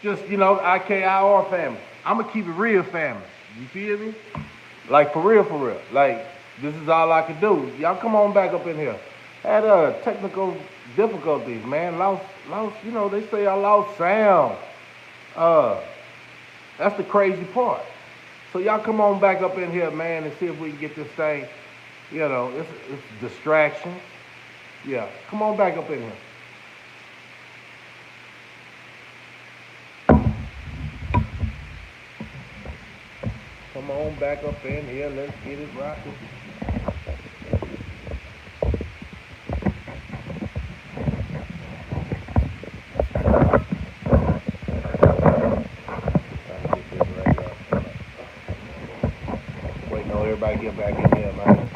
just, IKIR family. I'm going to keep it real family. You feel me? Like, for real, for real. Like, this is all I can do. Y'all come on back up in here. Had technical difficulties, man. Lost, they say I lost sound. Uh, that's the crazy part. So y'all come on back up in here, man, and see if we can get this thing, it's distraction. Yeah, come on back up in here. Come on back up in here. Let's get it rocking. Waiting on everybody to get back in here, man.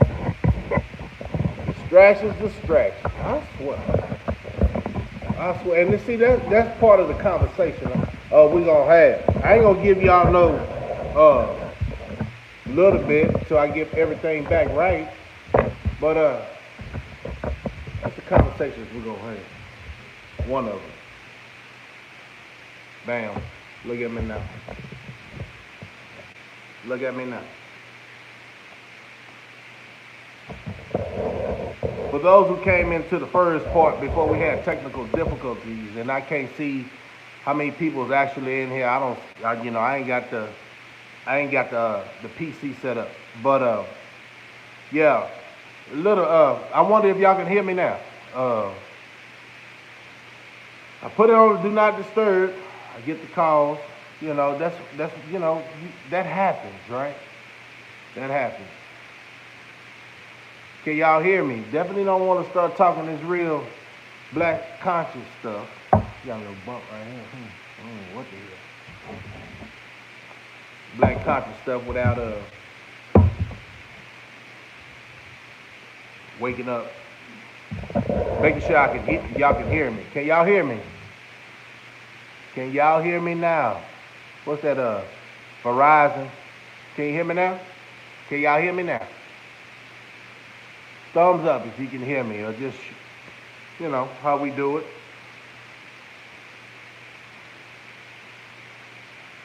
Distractions. I swear. And see, that's part of the conversation we gonna have. I ain't gonna give y'all no little bit till I get everything back right. But that's the conversations we're gonna have. One of them. Bam. Look at me now. Look at me now. For those who came into the first part before we had technical difficulties, and I can't see how many people is actually in here. I ain't got the PC set up. But yeah, I wonder if y'all can hear me now. I put it on do not disturb. I get the calls. That happens, right? That happens. Can y'all hear me? Definitely don't want to start talking this real black conscious stuff. Got a little bump right here. What the hell? Black conscious stuff without waking up. Making sure y'all can hear me. Can y'all hear me? Can y'all hear me now? What's that? Verizon. Can you hear me now? Can y'all hear me now? Thumbs up if you can hear me, or just, how we do it.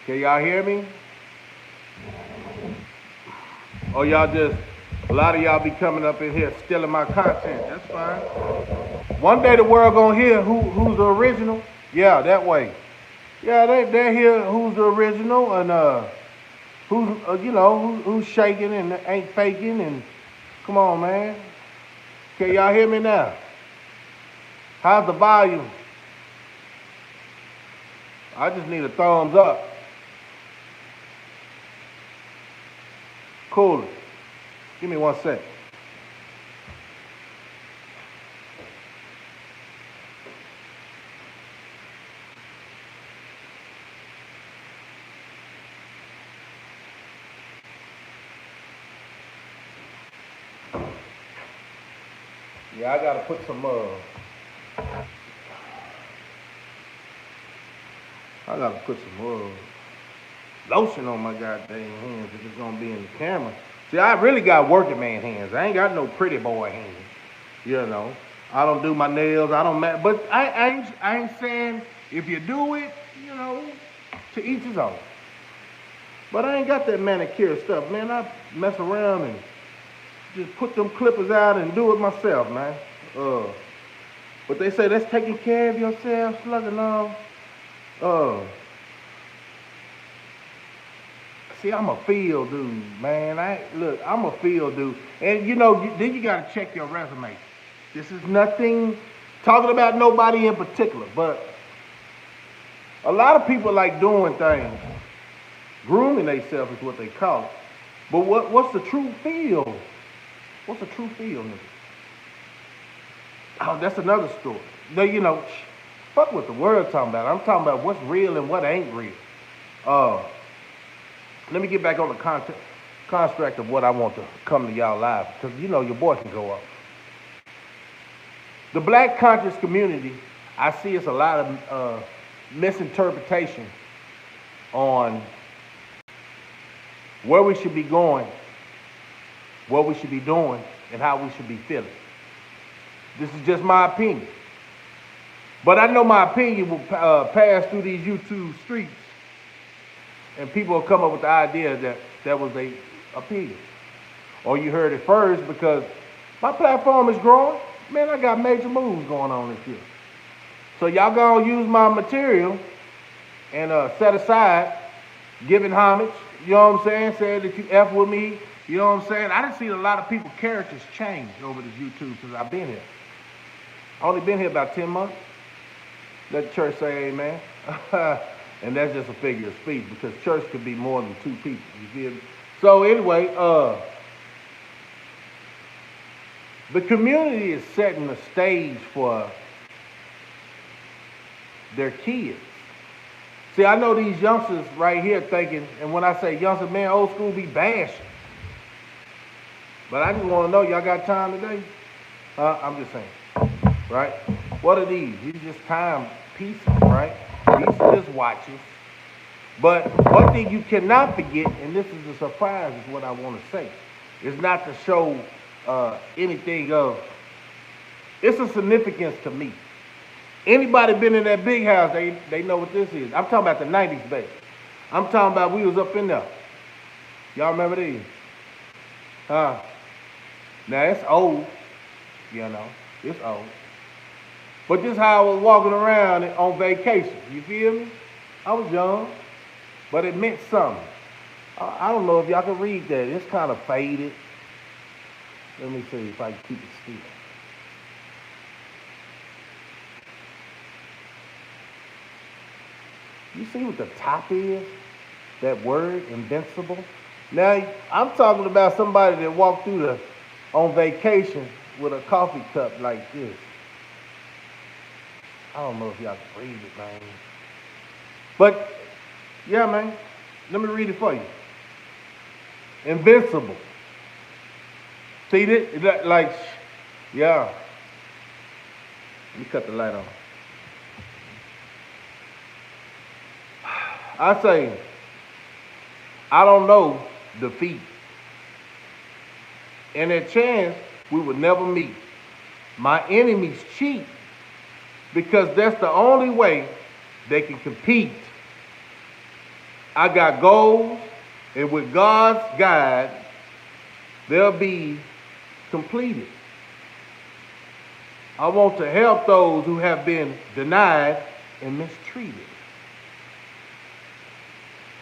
Can y'all hear me? Or a lot of y'all be coming up in here stealing my content. That's fine. One day the world gonna hear who's the original. Yeah, that way. Yeah, they hear who's the original and who's shaking and ain't faking and come on, man. Can y'all hear me now? How's the volume? I just need a thumbs up. Cool. Give me 1 sec. Yeah, I gotta put some lotion on my goddamn hands if it's gonna be in the camera. See, I really got working man hands. I ain't got no pretty boy hands. I don't do my nails. I don't but I ain't saying if you do it, to each his own. But I ain't got that manicure stuff, man. I mess around and just put them clippers out and do it myself, man. But they say that's taking care of yourself, slugging on. See, I'm a field dude, man. I'm a field dude. And then you gotta check your resume. This is nothing talking about nobody in particular, but a lot of people like doing things. Grooming themselves is what they call it. But what's the true field? What's the true field, nigga? Oh, that's another story. Fuck what the world talking about. I'm talking about what's real and what ain't real. Let me get back on the construct of what I want to come to y'all live, because your boy can go up. The black conscious community, I see it's a lot of misinterpretation on where we should be going, what we should be doing, and how we should be feeling. This is just my opinion. But I know my opinion will pass through these YouTube streets, and people will come up with the idea that that was their opinion. Or you heard it first because my platform is growing. Man, I got major moves going on this year. So y'all gonna use my material and set aside giving homage. You know what I'm saying? Saying that you F with me. You know what I'm saying? I done seen a lot of people's characters change over this YouTube since I've been here. I only been here about 10 months. Let the church say amen. And that's just a figure of speech because church could be more than two people. You feel me? So anyway, the community is setting the stage for their kids. See, I know these youngsters right here thinking, and when I say youngsters, man, old school be bashing. But I just want to know, y'all got time today? I'm just saying, right? What are these? These are just time pieces, right? These are just watches. But one thing you cannot forget, and this is a surprise, is what I want to say, is not to show anything of, it's a significance to me. Anybody been in that big house, they know what this is. I'm talking about the 90s, baby. I'm talking about we was up in there. Y'all remember these? Now, it's old, you know. It's old. But this is how I was walking around on vacation. You feel me? I was young, but it meant something. I don't know if y'all can read that. It's kind of faded. Let me see if I can keep it still. You see what the top is? That word, invincible? Now, I'm talking about somebody that walked through on vacation with a coffee cup like this. I don't know if y'all can read it, man. But, yeah, man. Let me read it for you. Invincible. See that? Like, yeah. Let me cut the light on. I say, I don't know defeat. And a chance we would never meet. My enemies cheat because that's the only way they can compete. I got goals, and with God's guide, they'll be completed. I want to help those who have been denied and mistreated.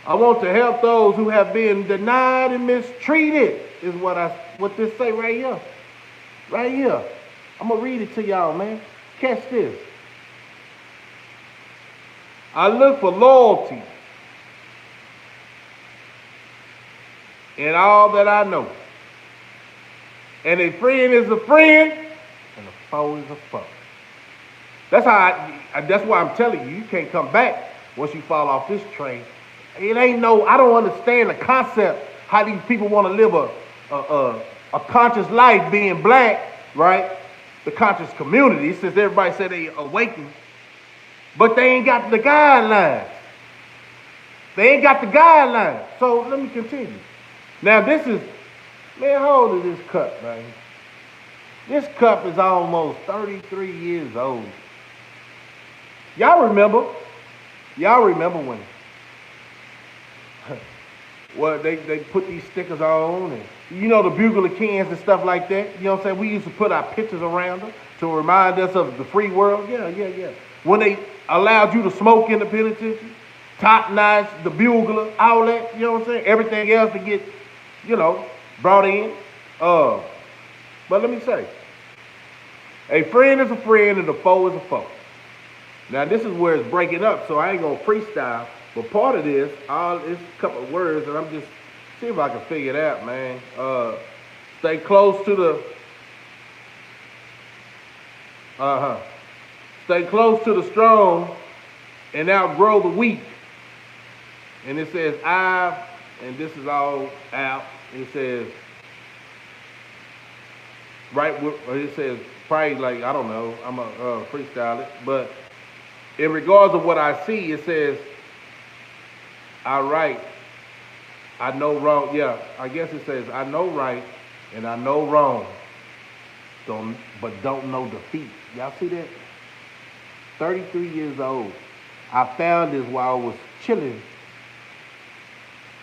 I want to help those who have been denied and mistreated, is what this say right here. Right here. I'm going to read it to y'all, man. Catch this. I look for loyalty in all that I know. And a friend is a friend, and a foe is a foe. That's that's why I'm telling you, you can't come back once you fall off this train. It ain't I don't understand the concept, how these people want to live a conscious life being black, right? The conscious community, since everybody said they awakened, but they ain't got the guidelines. They ain't got the guidelines. So let me continue. Now this is, man, how old is this cup, man? This cup is almost 33 years old. Y'all remember when well, they put these stickers on, and you know, the bugler cans and stuff like that. You know what I'm saying? We used to put our pictures around them to remind us of the free world. Yeah. When they allowed you to smoke in the penitentiary, top notch, the bugler, all that, you know what I'm saying? Everything else to get, brought in. But let me say, a friend is a friend and a foe is a foe. Now this is where it's breaking up, so I ain't gonna freestyle. But part of this, it's a couple of words, and I'm just see if I can figure it out, man. Stay close to the stay close to the strong and outgrow the weak. And it says and this is all out. It says it says probably like, I don't know, I'm gonna freestyle it, but in regards of what I see, it says, I right, I know wrong. Yeah, I guess it says, I know right and I know wrong, but don't know defeat. Y'all see that? 33 years old. I found this while I was chilling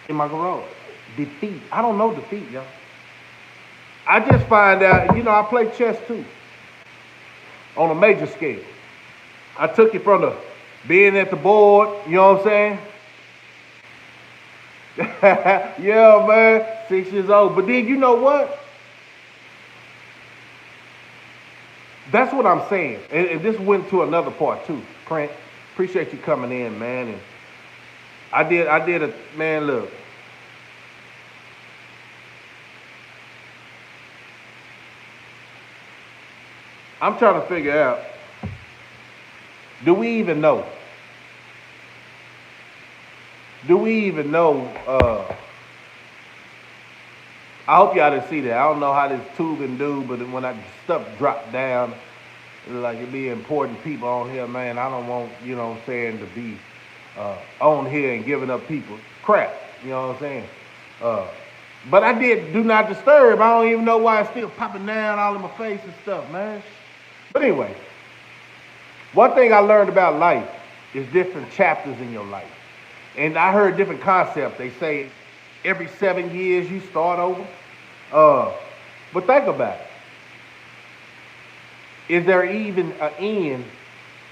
in my garage. Defeat. I don't know defeat, y'all. I just find out, I play chess too on a major scale. I took it from the being at the board, you know what I'm saying? Yeah, man, 6 years old. But then you know what? That's what I'm saying. And this went to another part too. Print, appreciate you coming in, man. And man, look. I'm trying to figure out, do we even know? Do we even know? I hope y'all didn't see that. I don't know how this tubing do, but when stuff dropped down, like it be important people on here, man. I don't want, what I'm saying, to be on here and giving up people crap. You know what I'm saying? But I did do not disturb. I don't even know why it's still popping down all in my face and stuff, man. But anyway, one thing I learned about life is different chapters in your life. And I heard different concepts. They say every 7 years you start over. But think about it. Is there even an end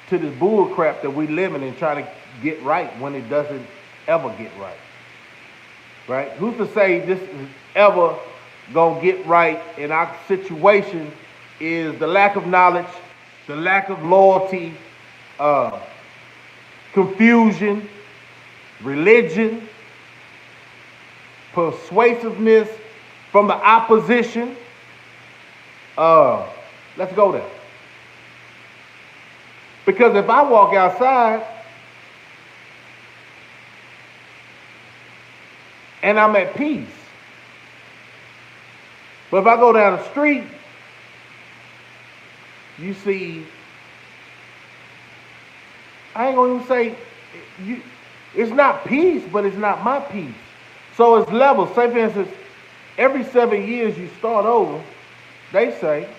to this bull crap that we living in trying to get right when it doesn't ever get right? Right? Who's to say this is ever gonna get right in our situation? Is the lack of knowledge, the lack of loyalty, confusion, religion, persuasiveness from the opposition. Let's go there. Because if I walk outside and I'm at peace, but if I go down the street, you see, I ain't gonna even say, it's not peace, but it's not my peace. So it's levels. Say, for instance, every 7 years you start over, they say.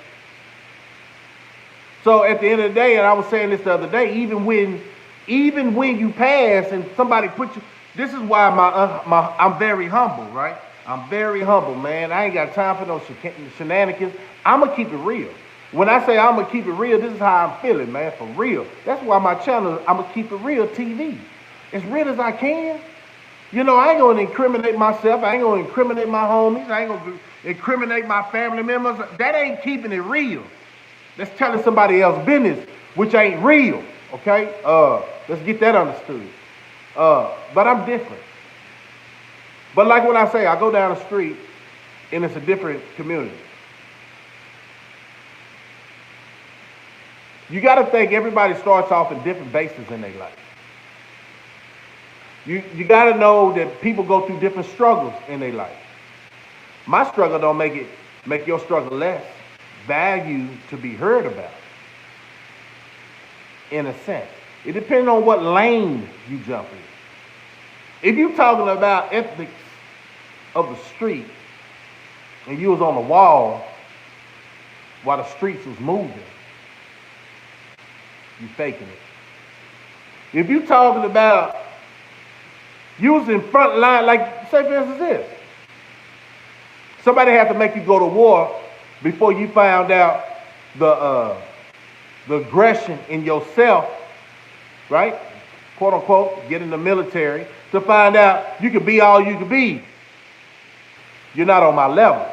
So at the end of the day, and I was saying this the other day, even when you pass and somebody put you, this is why I'm very humble, right? I'm very humble, man. I ain't got time for no shenanigans. I'm going to keep it real. When I say I'm going to keep it real, this is how I'm feeling, man, for real. That's why my channel, I'm going to keep it real TV. As real as I can. I ain't going to incriminate myself. I ain't going to incriminate my homies. I ain't going to incriminate my family members. That ain't keeping it real. That's telling somebody else's business, which ain't real, okay? Let's get that understood. But I'm different. But like when I say, I go down the street and it's a different community. You got to think everybody starts off in different bases in their life. You got to know that people go through different struggles in their life. My struggle don't make your struggle less value to be heard about, in a sense. It depends on what lane you jump in. If you're talking about ethics of the street and you was on the wall while the streets was moving, you faking it. If you're talking about using front line, like say for instance this, somebody had to make you go to war before you found out the aggression in yourself, right? Quote unquote, get in the military to find out you can be all you can be. You're not on my level.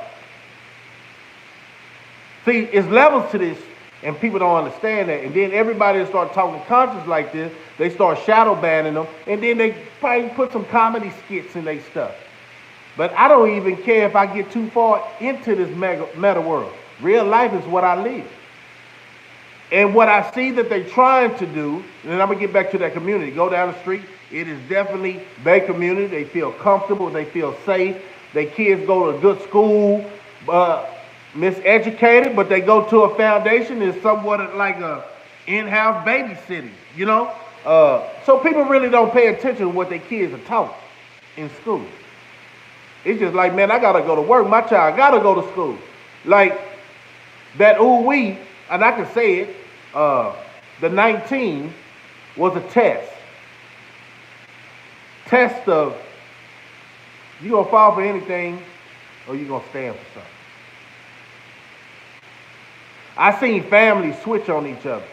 See, it's levels to this, and people don't understand that. And then everybody start talking conscious like this, they start shadow banning them, and then they probably put some comedy skits in their stuff. But I don't even care if I get too far into this meta world. Real life is what I live. And what I see that they're trying to do, and I'm going to get back to that community. Go down the street. It is definitely their community. They feel comfortable. They feel safe. Their kids go to a good school, miseducated, but they go to a foundation. It's somewhat like a in-house babysitting, So people really don't pay attention to what their kids are taught in school. It's just like, man, I got to go to work. My child got to go to school. Like that ooh-wee, and I can say it, the 19 was a test. Test of you gonna fall for anything or you gonna stand for something. I seen families switch on each other.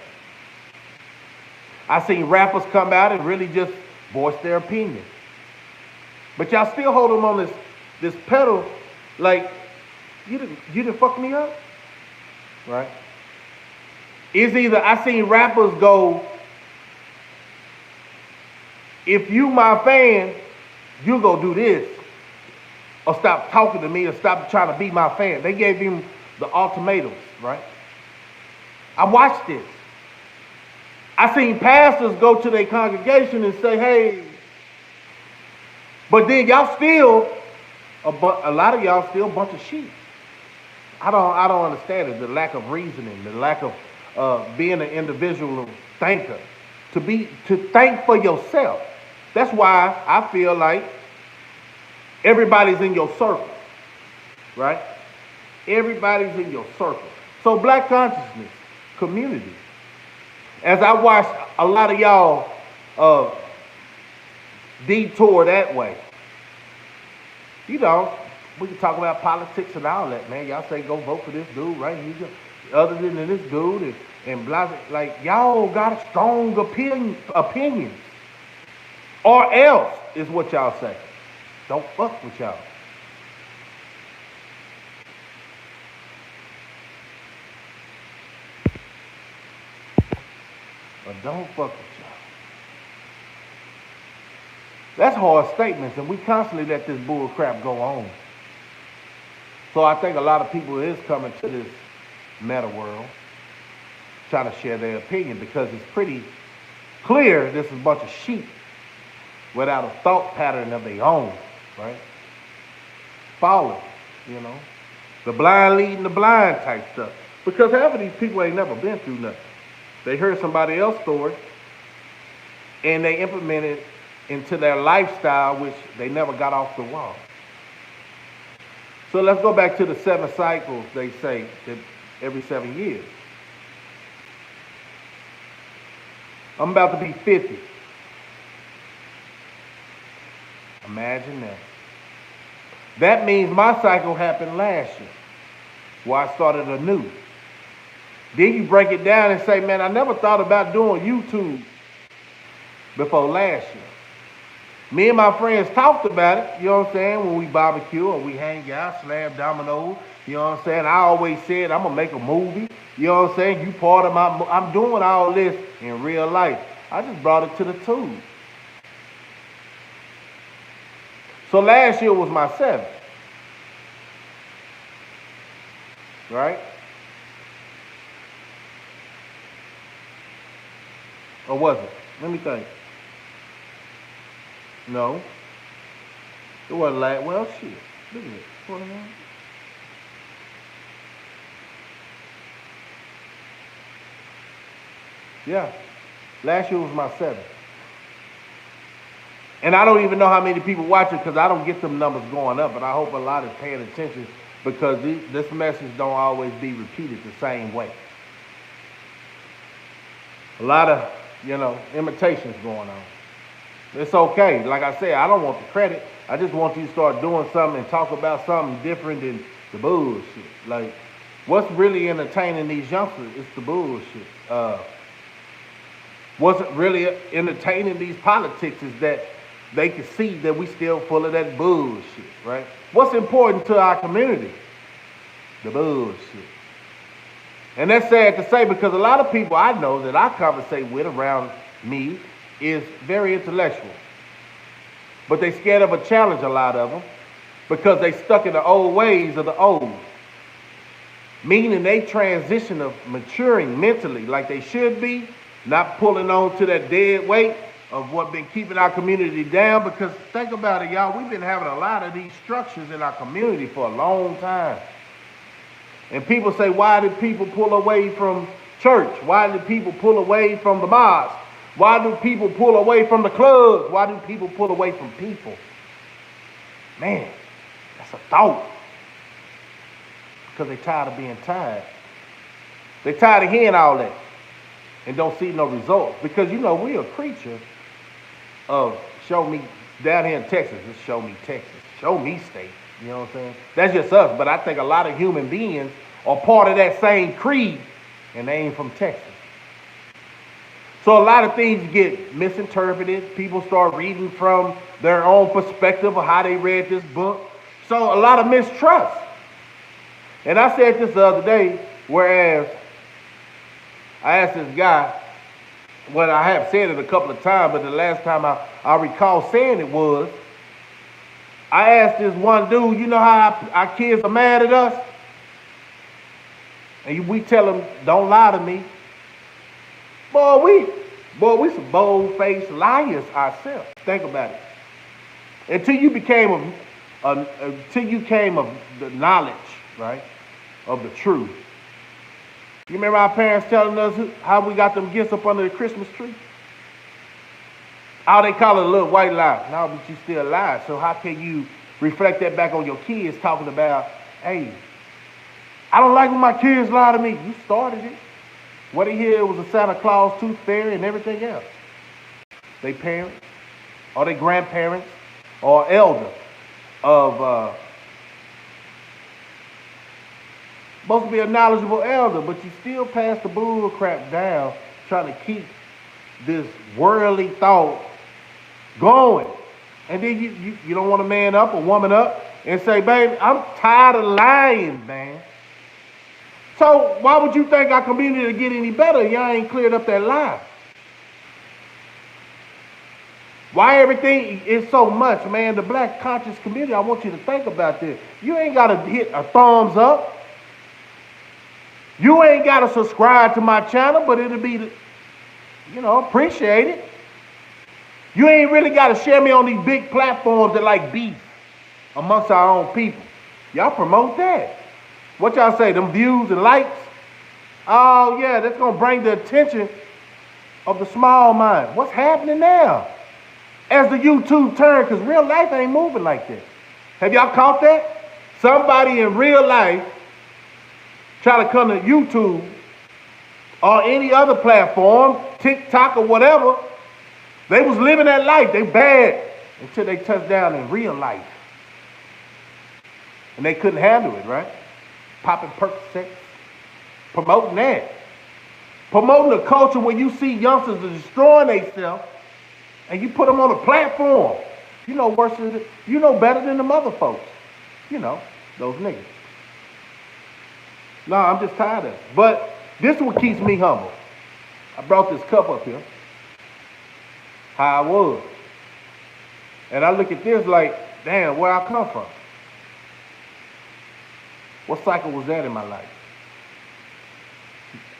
I seen rappers come out and really just voice their opinion. But y'all still hold them on this pedal like you didn't fuck me up. Right? It's either I seen rappers go, if you my fan, you go do this. Or stop talking to me or stop trying to be my fan. They gave him the ultimatums, right? I watched this. I seen pastors go to their congregation and say, hey, but then y'all still, a lot of y'all still a bunch of sheep. I don't understand it. The lack of reasoning, the lack of being an individual thinker, to think for yourself. That's why I feel like everybody's in your circle, right? Everybody's in your circle. So black consciousness, community. As I watched a lot of y'all detour that way, you know, we can talk about politics and all that, man. Y'all say go vote for this dude, right? Other than this dude and blah, like y'all got strong opinions. Or else is what y'all say. Don't fuck with y'all. Or don't fuck with y'all. That's hard statements, and we constantly let this bull crap go on. So I think a lot of people is coming to this meta world trying to share their opinion because it's pretty clear this is a bunch of sheep without a thought pattern of their own, right? Following, you know, the blind leading the blind type stuff. Because half of these people ain't never been through nothing. They heard somebody else's story and they implemented it into their lifestyle, which they never got off the wall. So let's go back to the 7 cycles, they say, that every 7 years. I'm about to be 50. Imagine that. That means my cycle happened last year, where I started anew. Then you break it down and say, man, I never thought about doing YouTube before last year. Me and my friends talked about it, you know what I'm saying, when we barbecue or we hang out, slam dominoes, you know what I'm saying. I always said, I'm going to make a movie, you know what I'm saying. You part of I'm doing all this in real life. I just brought it to the tube. So last year was my 7th. Right? Or was it? Let me think. No. It wasn't like, well, shit. Look at it. 21. Yeah. Last year was my 7th. And I don't even know how many people watch it because I don't get them numbers going up, but I hope a lot is paying attention because this message don't always be repeated the same way. A lot of, imitations going on. It's okay. Like I said, I don't want the credit. I just want you to start doing something and talk about something different than the bullshit. Like, what's really entertaining these youngsters is the bullshit. What's really entertaining these politics is that they can see that we still full of that bullshit, right? What's important to our community? The bullshit. And that's sad to say because a lot of people I know that I conversate with around me is very intellectual. But they scared of a challenge, a lot of them, because they stuck in the old ways of the old. Meaning they transition of maturing mentally like they should be, not pulling on to that dead weight of what been keeping our community down. Because think about it, y'all, we've been having a lot of these structures in our community for a long time. And people say, why did people pull away from church? Why did people pull away from the mosque? Why do people pull away from the clubs? Why do people pull away from people? Man, that's a thought. Because they're tired of being tired. They're tired of hearing all that. and don't see no results. Because, we're a creature of show me, down here in Texas, it's show me Texas. Show me state. You know what I'm saying? That's just us. But I think a lot of human beings are part of that same creed, and they ain't from Texas. So a lot of things get misinterpreted. People start reading from their own perspective of how they read this book. So a lot of mistrust. And I said this the other day, whereas I asked this guy, well, I have said it a couple of times, but the last time I recall saying it was, I asked this one dude, you know how our kids are mad at us? And we tell them, don't lie to me. Boy, we some bold-faced liars ourselves. Think about it. Until you came of the knowledge, right, of the truth. You remember our parents telling us how we got them gifts up under the Christmas tree? Oh, they call it a little white lie. No, but you still lied. So how can you reflect that back on your kids talking about, hey, I don't like when my kids lie to me. You started it. What they hear was a Santa Claus, tooth fairy, and everything else. They parents, or they grandparents, or elder of, supposed to be a knowledgeable elder, but you still pass the bull crap down trying to keep this worldly thought going. And then you don't want to man up or woman up and say, baby, I'm tired of lying, man. So why would you think our community will get any better? Y'all ain't cleared up that lie. Why everything is so much, man? The black conscious community, I want you to think about this. You ain't got to hit a thumbs up. You ain't got to subscribe to my channel, but it'll be, appreciated. You ain't really got to share me on these big platforms that like beef amongst our own people. Y'all promote that. What y'all say, them views and likes? Oh, yeah, that's going to bring the attention of the small mind. What's happening now? As the YouTube turn, because real life ain't moving like that. Have y'all caught that? Somebody in real life try to come to YouTube or any other platform, TikTok or whatever. They was living that life. They bad until they touched down in real life. And they couldn't handle it, right? Popping Percocets, promoting that. Promoting a culture where you see youngsters destroying themselves and you put them on a platform. You know better than the other folks. Those niggas. No, I'm just tired of it. But this is what keeps me humble. I brought this cup up here. How I was. And I look at this like, damn, where I come from. What cycle was that in my life?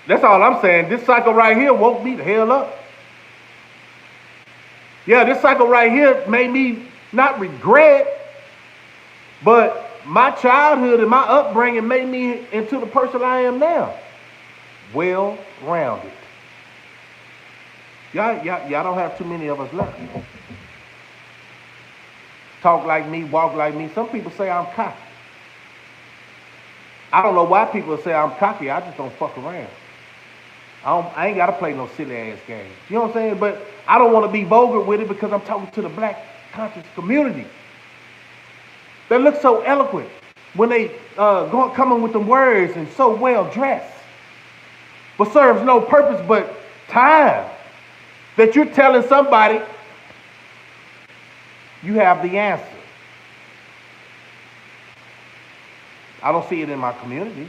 That's all I'm saying. This cycle right here woke me the hell up. Yeah, this cycle right here made me not regret, but my childhood and my upbringing made me into the person I am now. Well-rounded. Y'all don't have too many of us left. Talk like me, walk like me. Some people say I'm cocky. I don't know why people say I'm cocky. I just don't fuck around. I ain't got to play no silly ass games. You know what I'm saying? But I don't want to be vulgar with it because I'm talking to the black conscious community. They look so eloquent when they coming with them words and so well dressed. But serves no purpose but time. That you're telling somebody you have the answer. I don't see it in my community.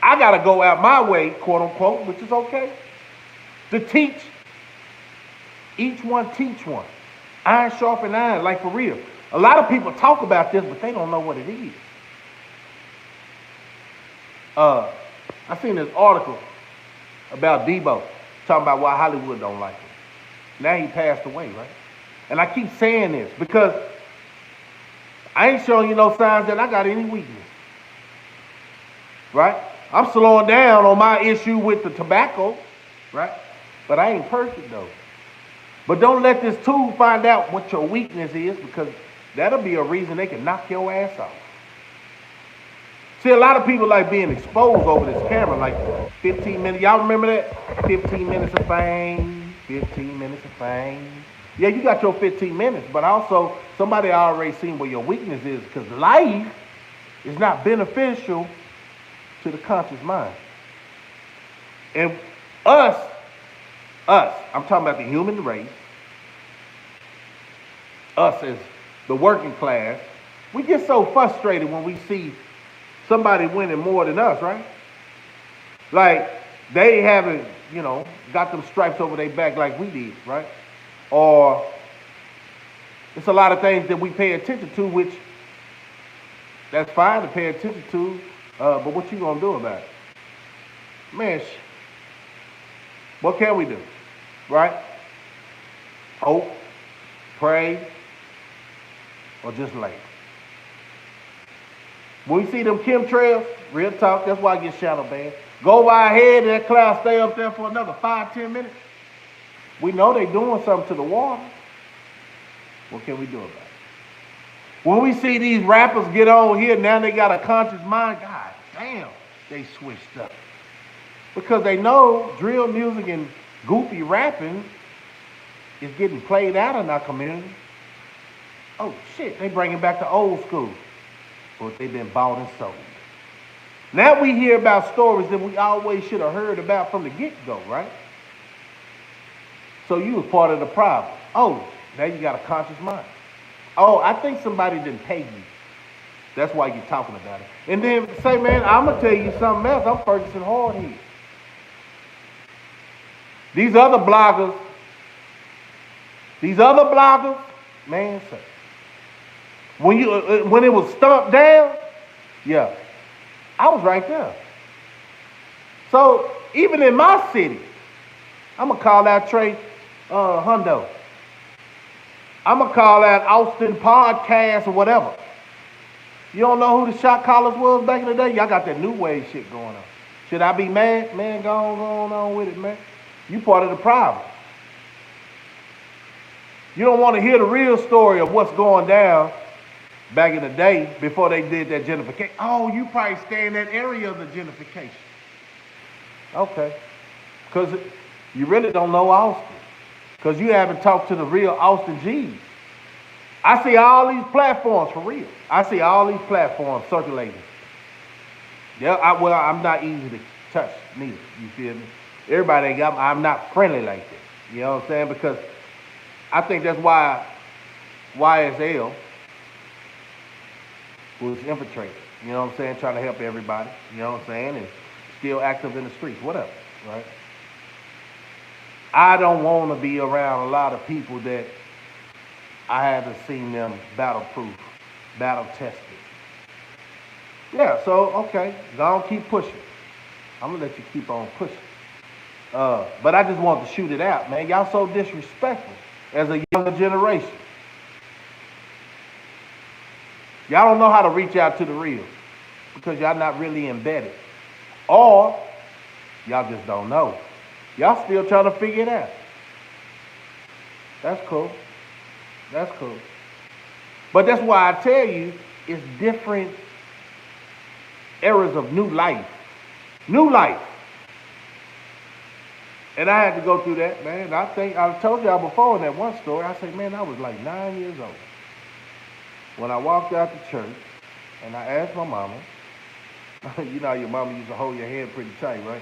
I got to go out my way, quote unquote, which is okay, to teach. Each one teach one. Iron sharpen iron, like for real. A lot of people talk about this, but they don't know what it is. I seen this article about Debo, talking about why Hollywood don't like him. Now he passed away, right? And I keep saying this because I ain't showing you no signs that I got any weakness. Right? I'm slowing down on my issue with the tobacco, right? But I ain't perfect though. But don't let this tool find out what your weakness is, because that'll be a reason they can knock your ass off. See, a lot of people like being exposed over this camera, like 15 minutes. Y'all remember that? 15 minutes of fame, 15 minutes of fame. Yeah, you got your 15 minutes, but also somebody already seen where your weakness is, because life is not beneficial to the conscious mind. And us, I'm talking about the human race, us as the working class, we get so frustrated when we see somebody winning more than us, right? Like they haven't, got them stripes over their back like we did, right? Or it's a lot of things that we pay attention to, which that's fine to pay attention to, but what you gonna do about it? Man, what can we do, right? Hope, pray, or just lay. When we see them chemtrails, real talk, that's why I get shadow banned. Go over our head and that cloud stay up there for another 5-10 minutes. We know they doing something to the water. What can we do about it? When we see these rappers get on here, now they got a conscious mind, God damn, they switched up. Because they know drill music and goofy rapping is getting played out in our community. Oh shit, they bringing back the old school. But they've been bought and sold. Now we hear about stories that we always should have heard about from the get-go, right? So you was part of the problem. Oh, now you got a conscious mind. Oh, I think somebody didn't pay you. That's why you're talking about it. And then say, man, I'm going to tell you something else. I'm Ferguson Hardhead. These other bloggers, man, say, when it was stomped down, yeah, I was right there. So even in my city, I'm gonna call out Trey Hundo. I'm gonna call out Austin Podcast or whatever. You don't know who the shot callers was back in the day? Y'all got that new wave shit going on. Should I be mad? Man, go on with it, man. You part of the problem. You don't want to hear the real story of what's going down back in the day before they did that gentrification. Oh, you probably stay in that area of the gentrification. Okay. Because you really don't know Austin. Because you haven't talked to the real Austin G's. I see all these platforms for real. I see all these platforms circulating. Yeah, I'm not easy to touch neither. You feel me? Everybody got. I'm not friendly like that. You know what I'm saying? Because I think that's why YSL was infiltrated. You know what I'm saying? Trying to help everybody. You know what I'm saying? And still active in the streets. Whatever. Right? I don't want to be around a lot of people that I haven't seen them battle-proof, battle-tested. Yeah, so, okay, go on, keep pushing. I'm going to let you keep on pushing. But I just want to shoot it out, man. Y'all so disrespectful as a younger generation. Y'all don't know how to reach out to the real because y'all not really embedded. Or y'all just don't know. Y'all still trying to figure it out. That's cool. That's cool. But that's why I tell you, it's different eras of new life. New life. And I had to go through that, man. I think I told y'all before in that one story, I said, man, I was like 9 years old. When I walked out the church and I asked my mama, you know your mama used to hold your head pretty tight, right?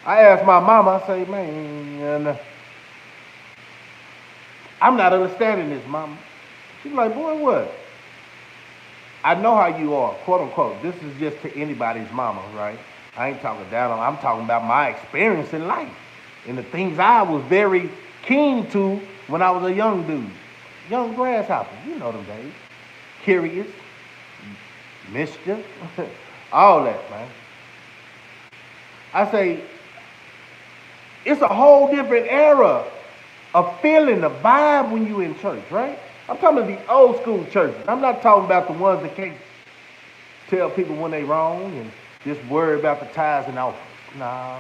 I asked my mama, I say, man, I'm not understanding this, mama. She's like, boy, what? I know how you are, quote unquote. This is just to anybody's mama, right? I ain't talking down on, I'm talking about my experience in life and the things I was very keen to when I was a young dude. Young grasshopper, you know them days. Curious, mischief, all that, man. I say, it's a whole different era of feeling the vibe when you in church, right? I'm talking about the old school churches. I'm not talking about the ones that can't tell people when they wrong and just worry about the tithes and offerings. No.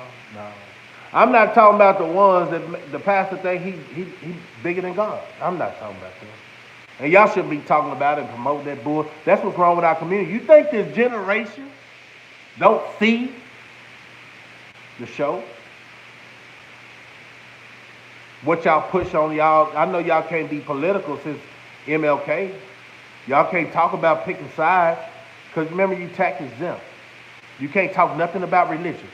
I'm not talking about the ones that the pastor think he bigger than God. I'm not talking about them. And y'all should be talking about it and promote that bull. That's what's wrong with our community. You think this generation don't see the show. What y'all push on y'all. I know y'all can't be political since MLK. Y'all can't talk about picking sides because remember you tax exempt. You can't talk nothing about religion.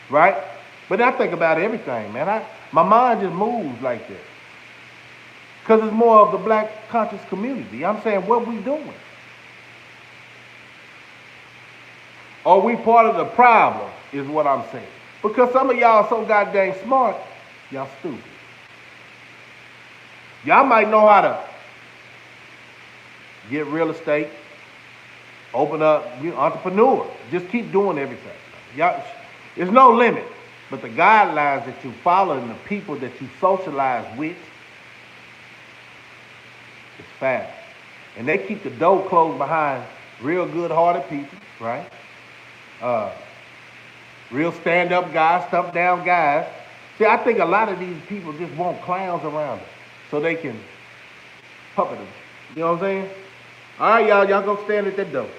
Right? But I think about everything, man. My mind just moves like that. Because it's more of the black conscious community. I'm saying, what we doing? Are we part of the problem, is what I'm saying. Because some of y'all so goddamn smart, y'all stupid. Y'all might know how to get real estate, open up, entrepreneur. Just keep doing everything. Y'all, there's no limit. But the guidelines that you follow and the people that you socialize with, it's fast. And they keep the door closed behind real good-hearted people, right? Real stand-up guys, stump-down guys. See, I think a lot of these people just want clowns around them so they can puppet them. You know what I'm saying? All right, y'all go stand at that door.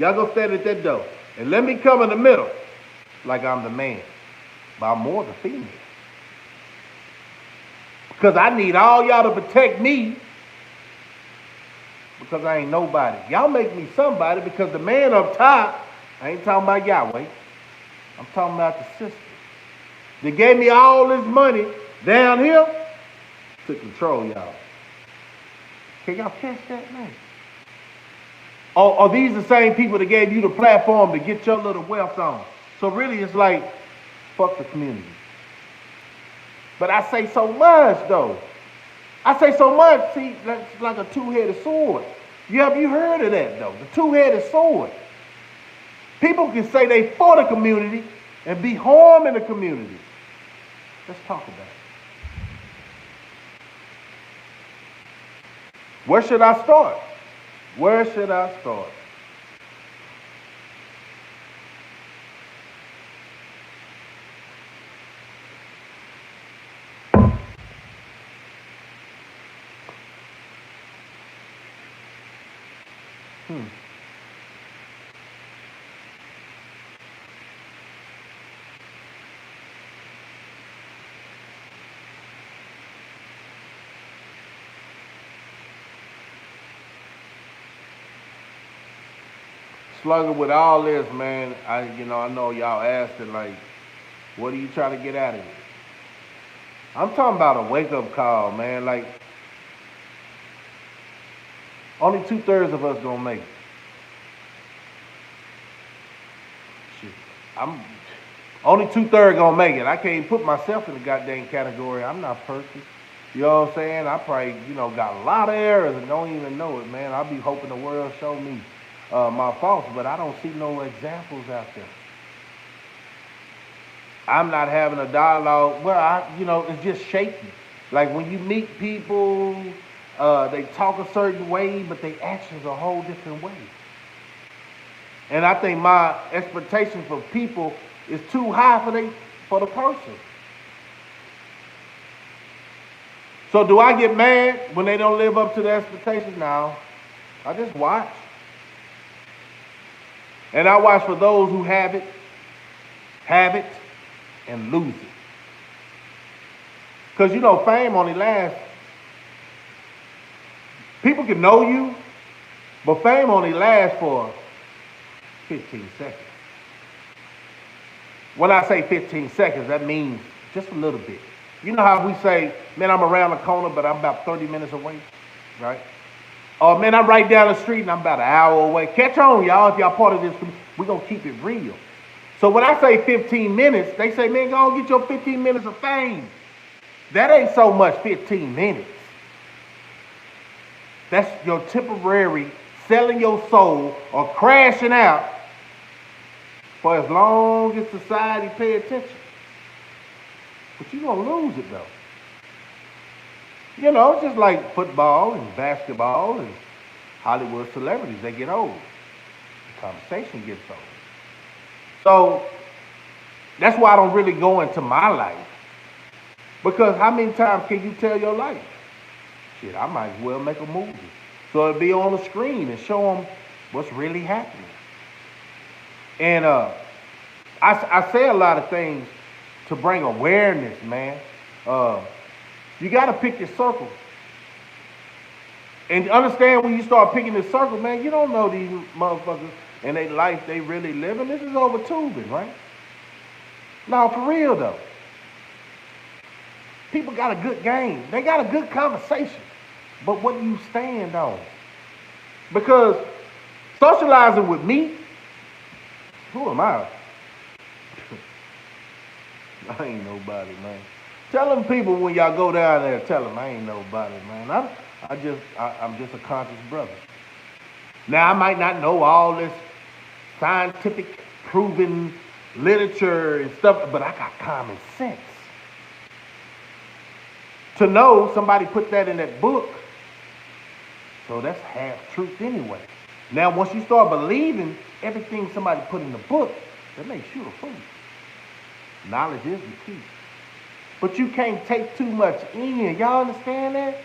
Y'all go stand at that door. And let me come in the middle like I'm the man. But I'm more the female. Because I need all y'all to protect me because I ain't nobody. Y'all make me somebody because the man up top, I ain't talking about Yahweh. I'm talking about the system. They gave me all this money down here to control y'all. Can y'all catch that, man? Are these the same people that gave you the platform to get your little wealth on? So really it's like, fuck the community. But I say so much, though. I say so much, see, that's like a two-headed sword. Have you heard of that, though? The two-headed sword. People can say they for the community and be harming the community. Let's talk about it. Where should I start? Where should I start? Slugging with all this, man, I know y'all asked it like, what are you trying to get out of it? I'm talking about a wake-up call, man. Like, only 2/3 of us gonna make it. Shit. I'm only 2/3 gonna make it. I can't even put myself in the goddamn category. I'm not perfect. You know what I'm saying? I probably, got a lot of errors and don't even know it, man. I'll be hoping the world show me my faults, but I don't see no examples out there. I'm not having a dialogue. Well, it's just shaky. Like when you meet people, they talk a certain way, but their actions a whole different way. And I think my expectation for people is too high for the person. So do I get mad when they don't live up to the expectations? No. I just watch. And I watch for those who have it, and lose it. Because fame only lasts. People can know you, but fame only lasts for 15 seconds. When I say 15 seconds, that means just a little bit. You know how we say, man, I'm around the corner, but I'm about 30 minutes away, right? Or, man, I'm right down the street and I'm about an hour away. Catch on, y'all, if y'all part of this. We're going to keep it real. So when I say 15 minutes, they say, man, go on get your 15 minutes of fame. That ain't so much 15 minutes. That's your temporary selling your soul or crashing out for as long as society pay attention. But you're going to lose it, though. It's just like football and basketball and Hollywood celebrities. They get old. The conversation gets old. So that's why I don't really go into my life. Because how many times can you tell your life? Shit, I might as well make a movie. So it'll be on the screen and show them what's really happening. And I say a lot of things to bring awareness, man. You got to pick your circle. And understand when you start picking this circle, man, you don't know these motherfuckers and their life they really living. This is over tubing, right? Now, for real, though. People got a good game. They got a good conversation. But what do you stand on? Because socializing with me, who am I? I ain't nobody, man. Tell them people when y'all go down there, tell them I ain't nobody, man. I'm just a conscious brother. Now, I might not know all this scientific proven literature and stuff, but I got common sense. To know somebody put that in that book, so that's half truth anyway. Now, once you start believing everything somebody put in the book, that makes you a fool. Knowledge is the key. But you can't take too much in. Y'all understand that?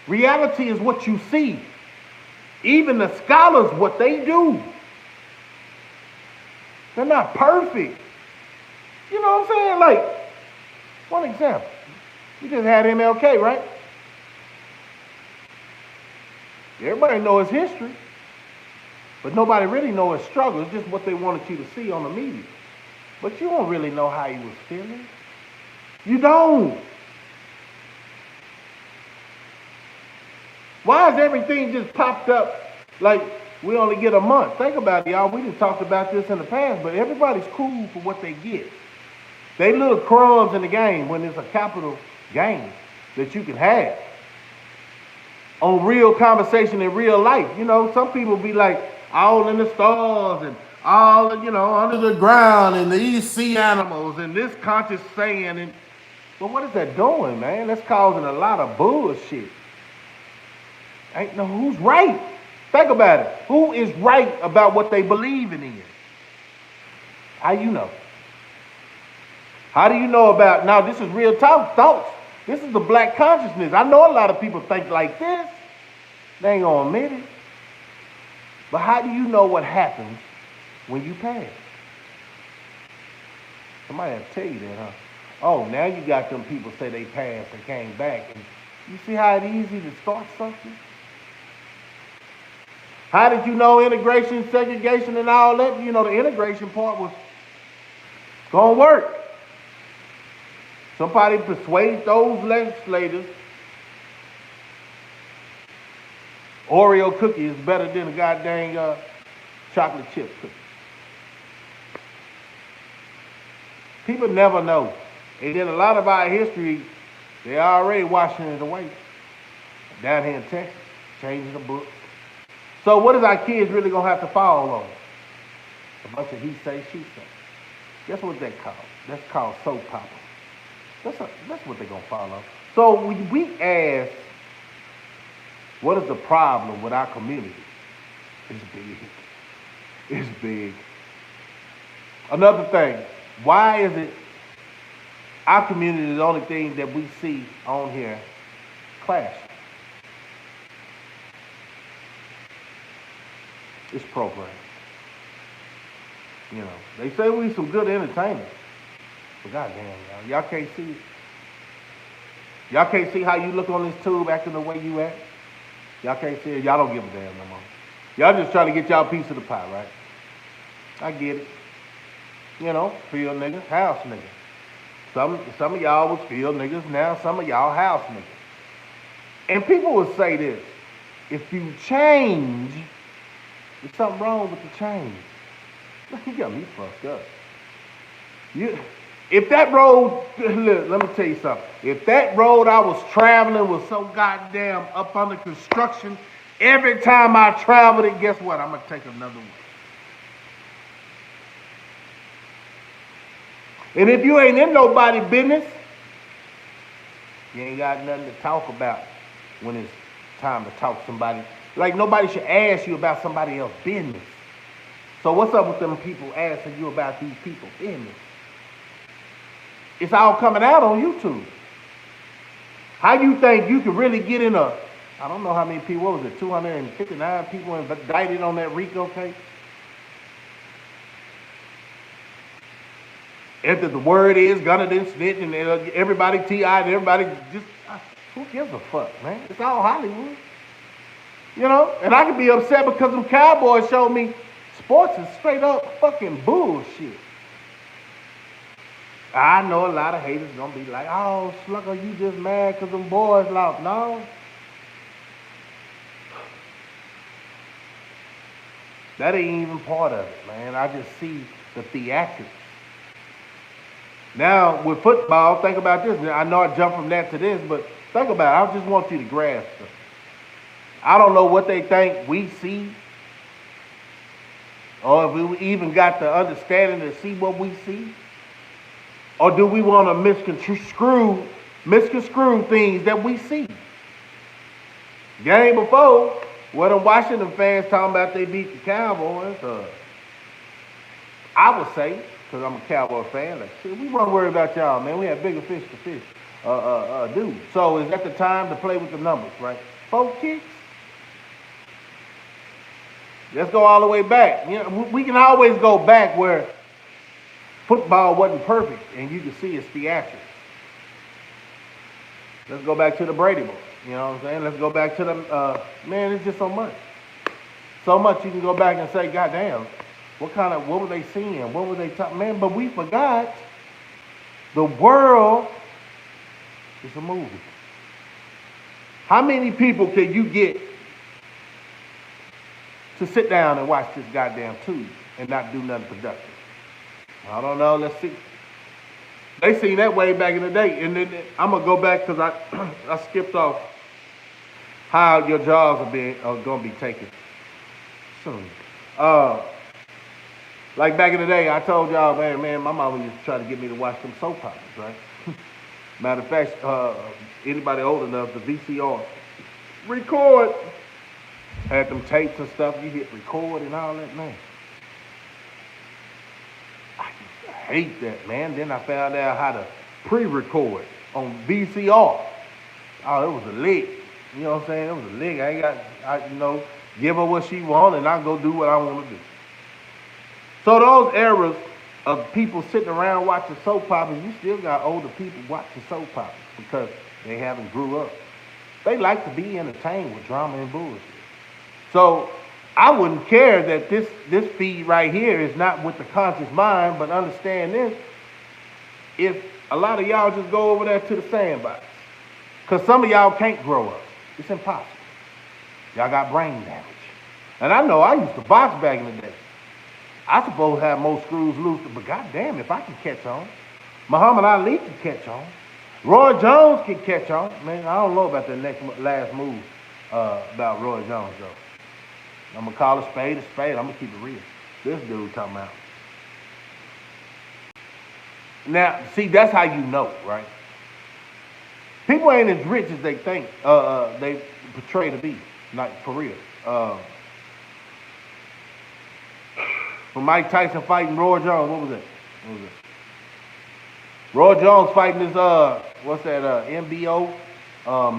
Reality is what you see. Even the scholars, what they do. They're not perfect. You know what I'm saying? Like, one example. You just had MLK, right? Everybody knows his history. But nobody really knows his struggle. It's just what they wanted you to see on the media. But you don't really know how he was feeling. You don't. Why is everything just popped up like we only get a month? Think about it, y'all. We just talked about this in the past, but everybody's cool for what they get. They little crumbs in the game when it's a capital game that you can have. On real conversation in real life. You know, some people be like all in the stars and all, you know, under the ground and these sea animals and this conscious saying. And, but what is that doing, man? That's causing a lot of bullshit. Ain't no who's right. Think about it. Who is right about what they believing in? How you know? How do you know about, now this is real thoughts. This is the black consciousness. I know a lot of people think like this. They ain't gonna admit it. But how do you know what happens when you pass? Somebody have to tell you that, huh? Oh, now you got them people say they passed and came back. And you see how it's easy to start something? How did you know integration, segregation, and all that? You know, the integration part was gonna work. Somebody persuade those legislators Oreo cookie is better than a goddamn chocolate chip cookie. People never know. And then a lot of our history, they already washing it away. Down here in Texas, changing the book. So what is our kids really going to have to fall on? A bunch of he say, she say. Guess what they call? That's called soap opera. That's what they're going to follow. So when we ask, what is the problem with our community? It's big. It's big. Another thing, why is it our community is the only thing that we see on here clashing? It's programmed. You know, they say we some good entertainers. But goddamn, y'all can't see. Y'all can't see how you look on this tube acting the way you act. Y'all can't see it. Y'all don't give a damn no more. Y'all just trying to get y'all piece of the pie, right? I get it. You know, field niggas, house niggas. Some of y'all was field niggas, now some of y'all house niggas. And people will say this, if you change, there's something wrong with the change. You got me fucked up. If that road, look, let me tell you something. If that road I was traveling was so goddamn up under construction, every time I traveled it, guess what? I'm going to take another one. And if you ain't in nobody's business, you ain't got nothing to talk about when it's time to talk to somebody. Like nobody should ask you about somebody else's business. So what's up with them people asking you about these people's business? It's all coming out on YouTube. How you think you could really get in a, I don't know how many people, what was it, 259 people indicted on that RICO case? If the word is gonna then snitch and everybody T.I. and everybody just, who gives a fuck, man? It's all Hollywood. You know? And I can be upset because them Cowboys showed me sports is straight up fucking bullshit. I know a lot of haters gonna be like, oh, Slugger, you just mad because them boys lost. No. That ain't even part of it, man. I just see the theatrics. Now, with football, think about this. I know I jumped from that to this, but think about it. I just want you to grasp it. I don't know what they think we see, or if we even got the understanding to see what we see. Or do we want to misconstrue things that we see? Game before, what the Washington fans talking about they beat the Cowboys, I would say, because I'm a Cowboy fan, like, shit, we won't worry about y'all, man. We have bigger fish to fish, dude. So is that the time to play with the numbers, right? 4 kicks? Let's go all the way back. You know, we can always go back where football wasn't perfect, and you can see it's theatrics. Let's go back to the Brady Bowl. You know what I'm saying? Let's go back to the, man, it's just so much. So much you can go back and say, God damn, what were they seeing? What were they talking? Man, but we forgot the world is a movie. How many people can you get to sit down and watch this goddamn tube and not do nothing productive? I don't know. Let's see. They seen that way back in the day. And then I'm going to go back because I skipped off how your jobs are going to be taken soon. Like back in the day, I told y'all, man, my mama used to try to get me to watch them soap operas, right? Matter of fact, anybody old enough, the VCR, record, had them tapes and stuff, you hit record and all that, man. I used to hate that, man. Then I found out how to pre-record on VCR. Oh, it was a lick. You know what I'm saying? It was a lick. Give her what she want and I'll go do what I want to do. So those eras of people sitting around watching soap operas, you still got older people watching soap operas because they haven't grew up. They like to be entertained with drama and bullshit. So I wouldn't care that this feed right here is not with the conscious mind, but understand this. If a lot of y'all just go over there to the sandbox, because some of y'all can't grow up. It's impossible. Y'all got brain damage. And I know I used to box back in the day. I suppose have more screws loose, but goddamn, if I can catch on, Muhammad Ali can catch on, Roy Jones can catch on. Man, I don't know about the last move about Roy Jones though. I'm gonna call a spade. I'm gonna keep it real. This dude talking about. Now, see, that's how you know, right? People ain't as rich as they think they portray to be, like for real. From Mike Tyson fighting Roy Jones, what was it? Roy Jones fighting this, NBO,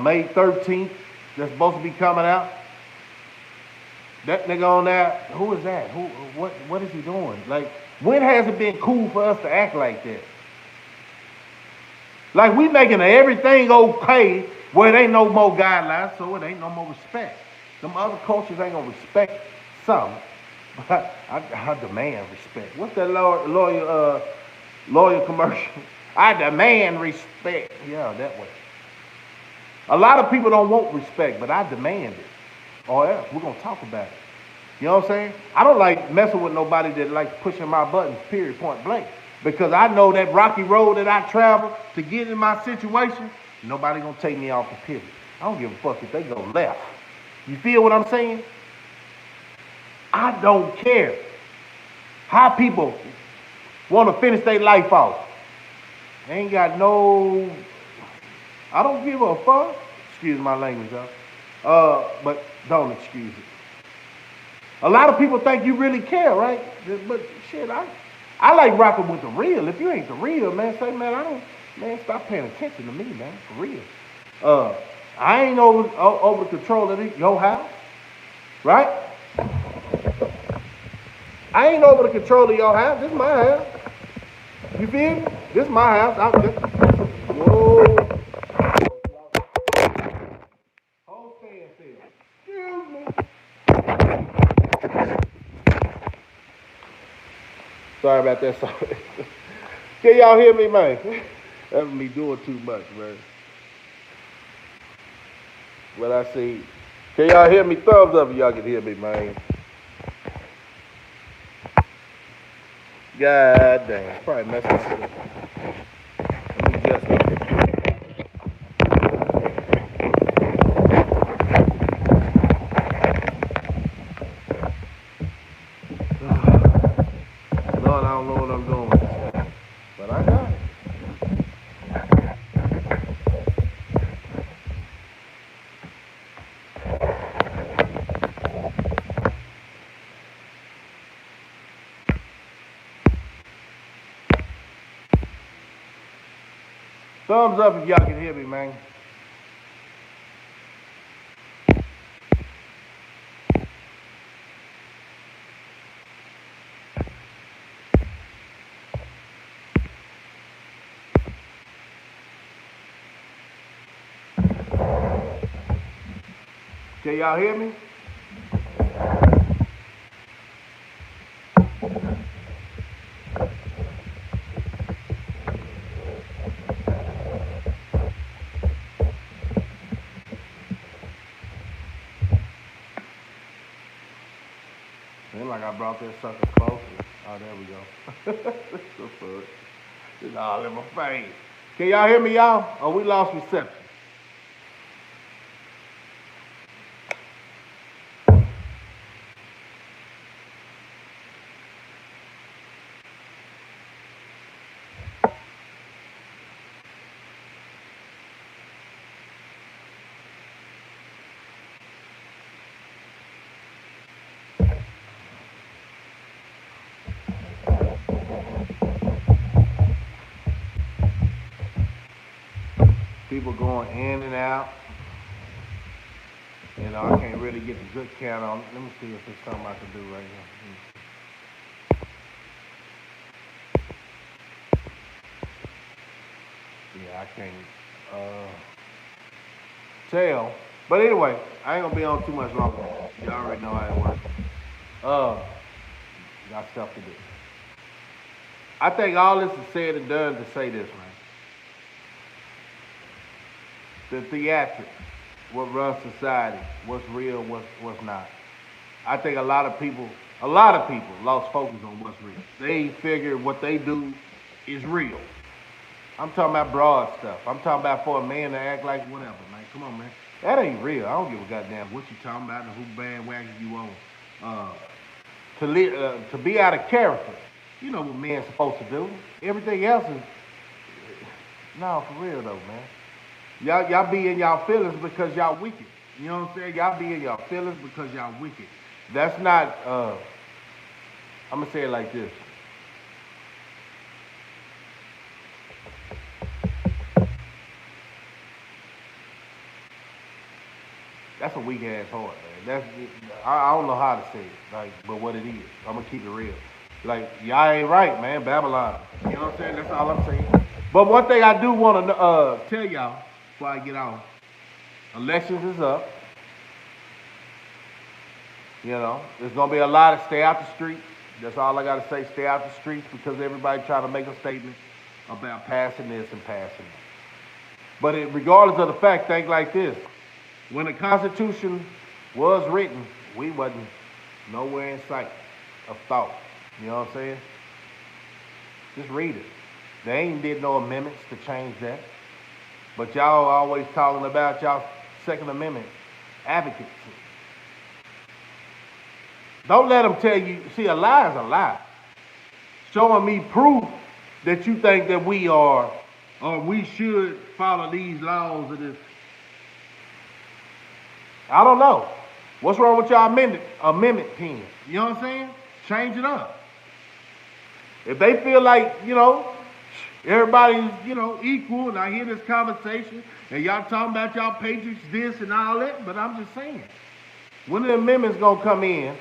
May 13th, that's supposed to be coming out. That nigga on there, who is that? What is he doing? Like, when has it been cool for us to act like that? Like, we making everything okay where it ain't no more guidelines, so it ain't no more respect. Some other cultures ain't gonna respect some. I demand respect. What's that lawyer commercial? I demand respect. Yeah, that way. A lot of people don't want respect, but I demand it. Or else we're gonna talk about it. You know what I'm saying? I don't like messing with nobody that likes pushing my buttons, period, point blank. Because I know that rocky road that I travel to get in my situation, nobody gonna take me off the pivot. I don't give a fuck if they go left. You feel what I'm saying? I don't care how people want to finish their life off. They ain't got no, I don't give a fuck. Excuse my language, y'all. But don't excuse it. A lot of people think you really care, right? But shit, I like rocking with the real. If you ain't the real, man, say, man, stop paying attention to me, man, for real. I ain't over control of your house, right? I ain't over the control of your house. This is my house. You feel me? This is my house. Whoa. Whole standstill. Excuse me. Sorry about that. Sorry. Can y'all hear me, man? That's me doing too much, man. What I see. Can y'all hear me? Thumbs up if y'all can hear me, man. God damn. Probably messed up. Let me guess. Lord, I don't know what I'm doing with this. But I got it. Thumbs up if y'all can hear me, man. Can y'all hear me? Seems like I brought that sucker closer. Oh, there we go. So fun. It's all in my face. Can y'all hear me, y'all? Oh, we lost reception. People going in and out. You know, I can't really get the good count on. Let me see if there's something I can do right here. Yeah, I can't tell. But anyway, I ain't gonna be on too much longer. Y'all already know how it works. Uh, got stuff to do. I think all this is said and done to say this, man. The theatrics, what runs society, what's real, what's not. I think a lot of people lost focus on what's real. They figure what they do is real. I'm talking about broad stuff. I'm talking about for a man to act like whatever, man. Come on, man. That ain't real. I don't give a goddamn what you talking about and who bandwagon you on. Uh, to be out of character. You know what men's supposed to do. Everything else is no for real though, man. Y'all be in y'all feelings because y'all wicked. You know what I'm saying? Y'all be in y'all feelings because y'all wicked. That's not. I'm gonna say it like this. That's a weak ass heart, man. I don't know how to say it, like, but what it is. I'm gonna keep it real. Like y'all ain't right, man. Babylon. You know what I'm saying? That's all I'm saying. But one thing I do want to tell y'all before I get on, elections is up. You know, there's gonna be a lot of stay out the streets. That's all I gotta say. Stay out the streets because everybody trying to make a statement about passing this and passing that. But regardless of the fact, think like this: when the Constitution was written, we wasn't nowhere in sight of thought. You know what I'm saying? Just read it. They ain't did no amendments to change that. But y'all always talking about y'all Second Amendment advocates. Don't let them tell you. See, a lie is a lie. Showing me proof that you think that we are, or we should follow these laws of this. I don't know. What's wrong with y'all amendment pen? You know what I'm saying? Change it up. If they feel like, everybody's, equal, and I hear this conversation, and y'all talking about y'all patriots this and all that, but I'm just saying, when the amendments gonna come in,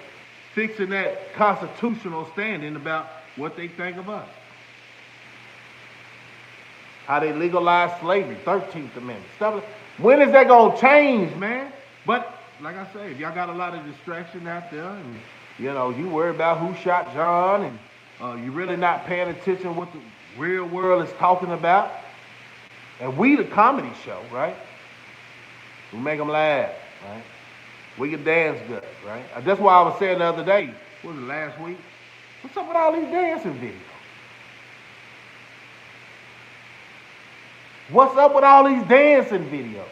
fixing that constitutional standing about what they think of us? How they legalized slavery, 13th Amendment. Stuff like, when is that going to change, man? But like I said, y'all got a lot of distraction out there, and you worry about who shot John, and you really not paying attention what the real world is talking about. And we the comedy show, right? We make them laugh, right? We can dance good, right? That's why I was saying the other day, what was it, last week? What's up with all these dancing videos? What's up with all these dancing videos?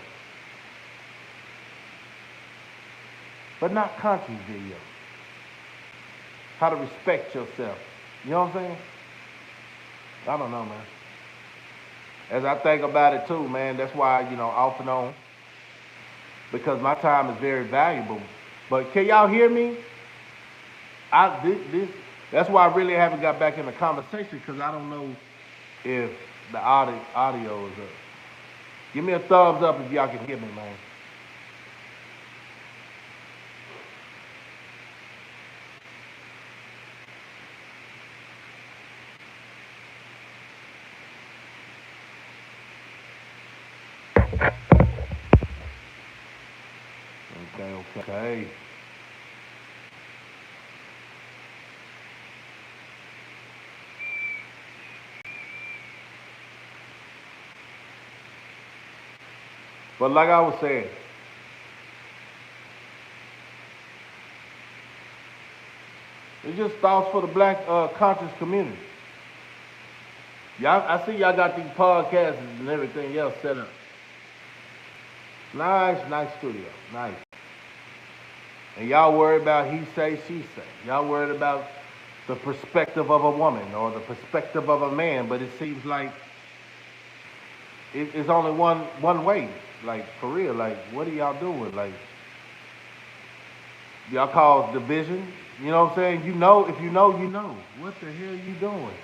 But not country videos. How to respect yourself. You know what I'm saying? I don't know, man. As I think about it too, man, that's why, off and on, because my time is very valuable. But can y'all hear me? That's why I really haven't got back in the conversation, because I don't know if the audio is up. Give me a thumbs up if y'all can hear me, man. Okay. But like I was saying, it's just thoughts for the black conscious community. Y'all, I see y'all got these podcasts and everything else set up. Nice studio, nice. And y'all worry about he say, she say. Y'all worried about the perspective of a woman or the perspective of a man, but it seems like it's only one way. Like, for real, like, what are y'all doing? Like, y'all cause division? You know what I'm saying? If you know, you know. What the hell are you doing?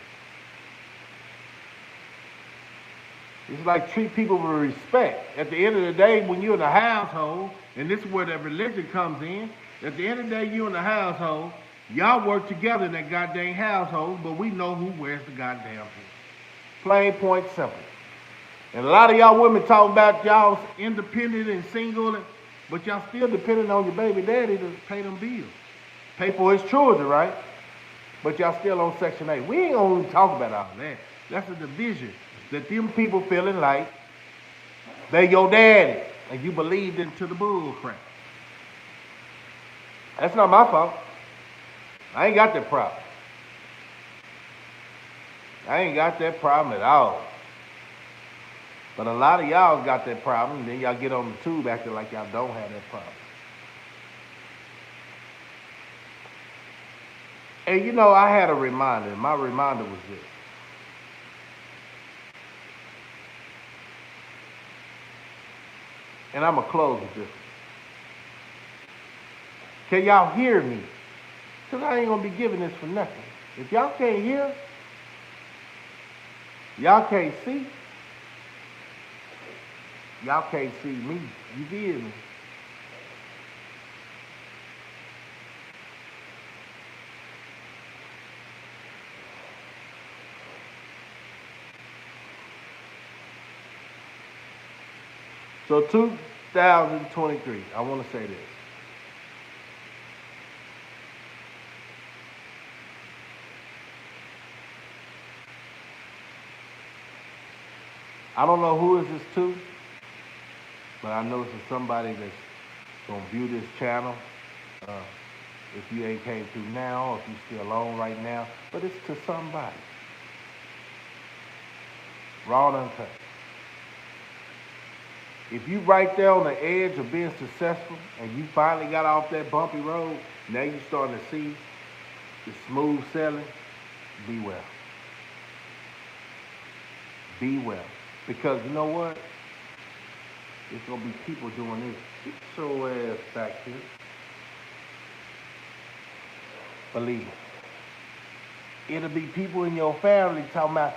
It's like treat people with respect. At the end of the day, when you're in a household, and this is where that religion comes in, at the end of the day, you're in the household, y'all work together in that goddamn household, but we know who wears the goddamn pants. Plain point simple. And a lot of y'all women talk about y'all independent and single, but y'all still depending on your baby daddy to pay them bills. Pay for his children, right? But y'all still on Section 8. We ain't gonna even talk about all that. That's a division that them people feeling like they your daddy and you believed into the bull crap. That's not my fault. I ain't got that problem. I ain't got that problem at all. But a lot of y'all got that problem, and then y'all get on the tube acting like y'all don't have that problem. And I had a reminder. My reminder was this. And I'm going to close with this. Can y'all hear me? Because I ain't going to be giving this for nothing. If y'all can't hear, y'all can't see, y'all can't see me. You hear me? So 2023, I want to say this. I don't know who is this to, but I know it's to somebody that's going to view this channel. If you ain't came through now, or if you're still on right now, but it's to somebody. Raw and uncut. If you right there on the edge of being successful and you finally got off that bumpy road, now you're starting to see the smooth sailing, be well. Be well. Because you know what? It's going to be people doing this. Get your ass back here. Believe it. It'll be people in your family talking about,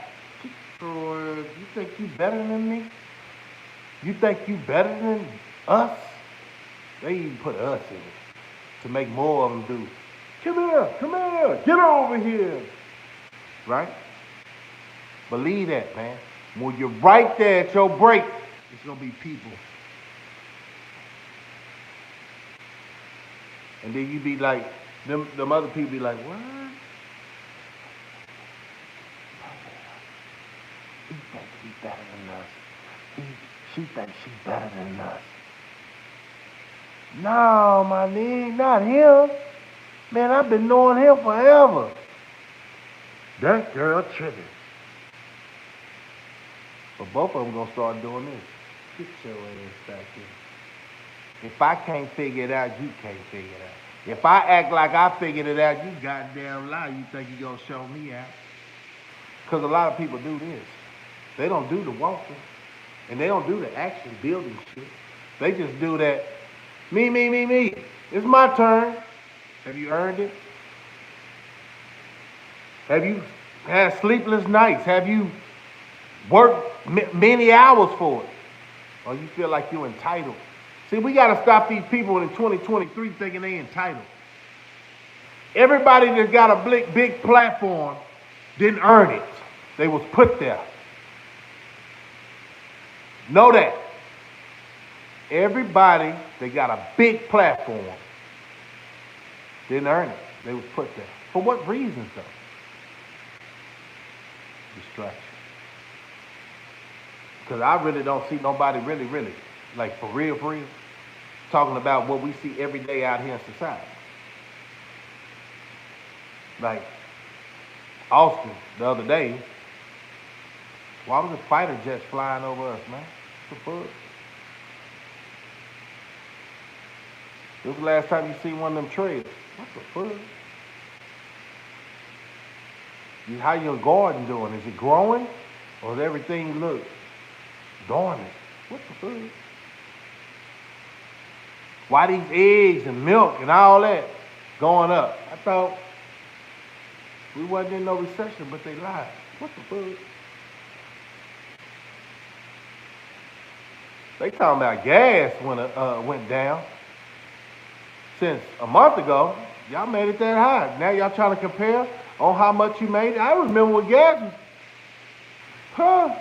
you think you better than me? You think you better than us? They even put us in it to make more of them do. Come here, get over here. Right? Believe that, man. When you're right there at your break, it's gonna be people. And then you be like, them other people be like, what? He thinks he's better than us. She thinks she's better than us. No, my nigga, not him. Man, I've been knowing him forever. That girl tripping. But both of them gonna start doing this. Get your ass back here. If I can't figure it out, you can't figure it out. If I act like I figured it out, you goddamn lie. You think you gonna show me out? Because a lot of people do this. They don't do the walking. And they don't do the action building shit. They just do that, me. It's my turn. Have you earned it? Have you had sleepless nights? Have you worked many hours for it? Or you feel like you're entitled? See, we got to stop these people in 2023 thinking they entitled. Everybody that got a big platform didn't earn it. They was put there. Know that. Everybody that got a big platform didn't earn it. They was put there. For what reasons, though? Distraction. Because I really don't see nobody really, like for real, talking about what we see every day out here in society. Like Austin the other day, why was the fighter jets flying over us, man? What the fuck? This was the last time you see one of them trails. What the fuck? How your garden doing? Is it growing? Or does everything look dormant? What the fuck? Why these eggs and milk and all that going up? I thought we wasn't in no recession, but they lied. What the fuck? They talking about gas went down. Since a month ago, y'all made it that high. Now y'all trying to compare on how much you made it. I remember when gas was,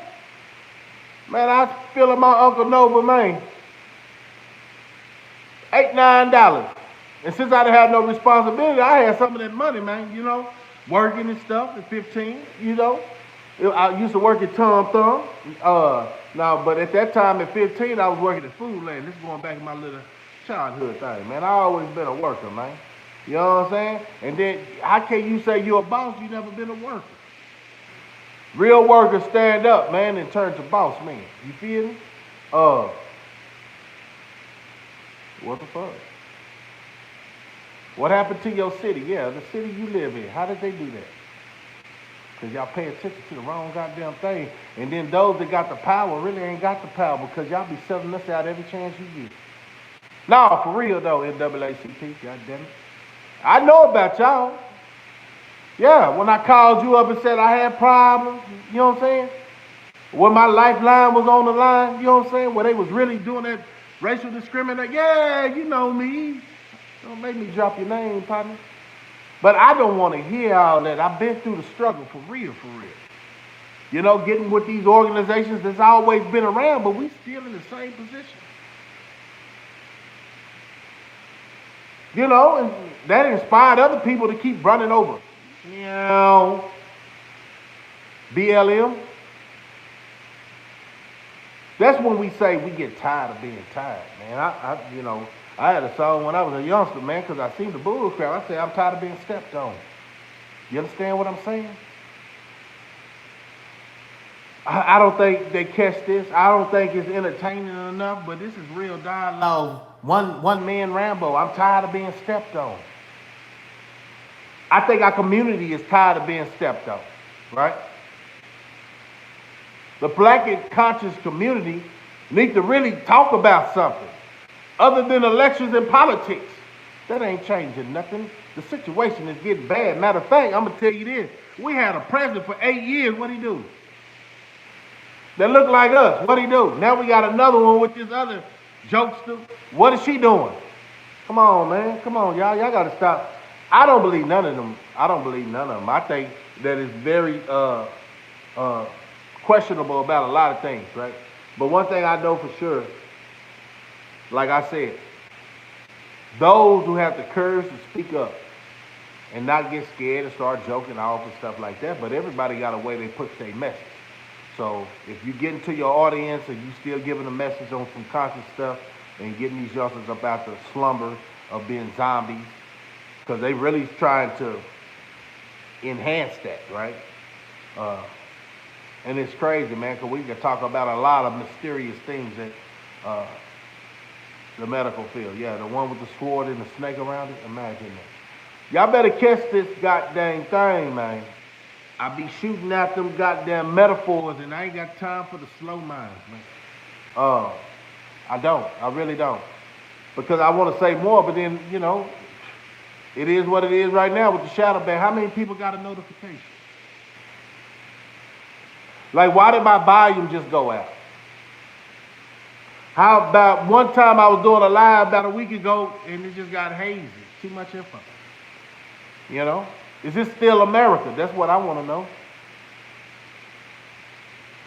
man, I was feeling my Uncle Nova, man. $8, $9. And since I didn't have no responsibility, I had some of that money, man, you know, working and stuff at 15, you know. I used to work at Tom Thumb. But at that time at 15, I was working at Food Land. This is going back in my little childhood thing, man. I always been a worker, man. You know what I'm saying? And then how can you say you're a boss? You never been a worker. Real workers stand up, man, and turn to boss man. You feel me? What the fuck? What happened to your city? Yeah, the city you live in. How did they do that? Because y'all pay attention to the wrong goddamn thing. And then those that got the power really ain't got the power because y'all be selling us out every chance you get. No, for real though, NAACP, goddamn it. I know about y'all. Yeah, when I called you up and said I had problems, you know what I'm saying? When my lifeline was on the line, you know what I'm saying? Where they was really doing that racial discrimination. Yeah, you know me. Don't make me drop your name, partner. But I don't want to hear all that. I've been through the struggle for real. You know, getting with these organizations that's always been around, but we still in the same position. You know, and that inspired other people to keep running over. You know, BLM. That's when we say we get tired of being tired, man. I had a song when I was a youngster, man, because I seen the bull crap. I said, I'm tired of being stepped on. You understand what I'm saying? I don't think they catch this. I don't think it's entertaining enough, but this is real dialogue. One man Rambo. I'm tired of being stepped on. I think our community is tired of being stepped on, right? The black and conscious community need to really talk about something other than elections and politics. That ain't changing nothing. The situation is getting bad. Matter of fact, I'm going to tell you this. We had a president for 8 years. What'd he do? That looked like us. What'd he do? Now we got another one with this other jokester. What is she doing? Come on, man. Come on, y'all. Y'all got to stop. I don't believe none of them. I think that it's very questionable about a lot of things, right? But one thing I know for sure, like I said, those who have the courage to speak up and not get scared and start joking off and stuff like that, but everybody got a way they push their message. So if you get into your audience and you still giving a message on some conscious stuff and getting these youngsters up out the slumber of being zombies, because they really trying to enhance that, right? Uh, and it's crazy, man, because we can talk about a lot of mysterious things that uh, the medical field. Yeah, the one with the sword and the snake around it. Imagine that. Y'all better catch this goddamn thing, man. I be shooting at them goddamn metaphors, and I ain't got time for the slow minds, man. I don't. I really don't. Because I want to say more, but then, you know, it is what it is right now with the shadow ban. How many people got a notification? Like, why did my volume just go out? How about one time I was doing a live about a week ago, and it just got hazy. Too much info. You know? Is this still America? That's what I want to know.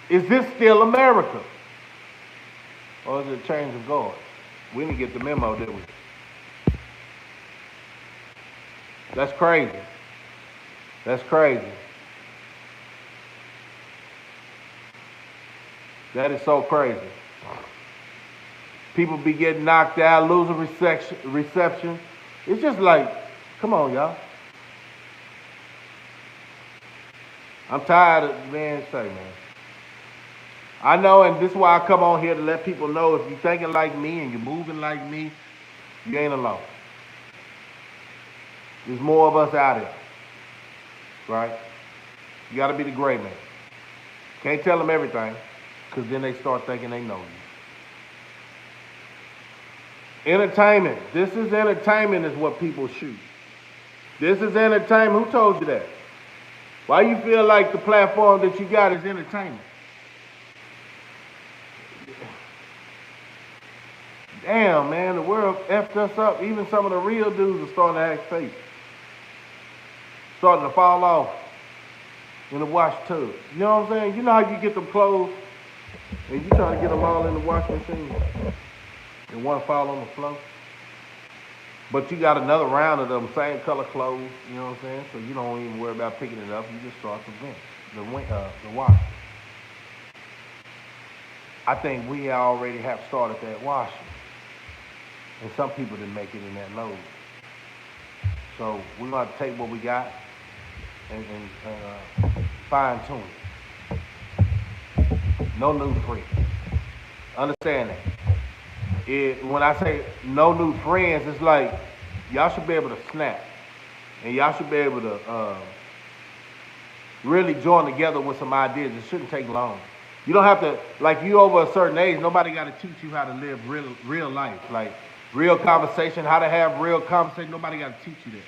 Is this still America? Or is it a change of guard? We didn't get the memo, did we? That's crazy. That's crazy. That is so crazy. People be getting knocked out, losing reception. It's just like, come on, y'all. I'm tired of, man, say, man. I know, and this is why I come on here to let people know if you're thinking like me and you're moving like me, you ain't alone. There's more of us out here, right? You got to be the gray man. Can't tell them everything, because then they start thinking they know you. Entertainment. This is entertainment is what people shoot. This is entertainment. Who told you that? Why you feel like the platform that you got is entertainment? Damn, man, the world effed us up. Even some of the real dudes are starting to act fake. Starting to fall off in the wash tub. You know what I'm saying? You know how you get them clothes and you trying to get them all in the wash machine and one fall on the floor? But you got another round of them same color clothes, you know what I'm saying? So you don't even worry about picking it up. You just start the wash. I think we already have started that washing. And some people didn't make it in that load. So we're going to take what we got and fine tune it. No new friends. Understand that. When I say no new friends, it's like y'all should be able to snap. And y'all should be able to really join together with some ideas. It shouldn't take long. You don't have to, like you over a certain age, nobody got to teach you how to live real life. Like real conversation, how to have real conversation. Nobody got to teach you that.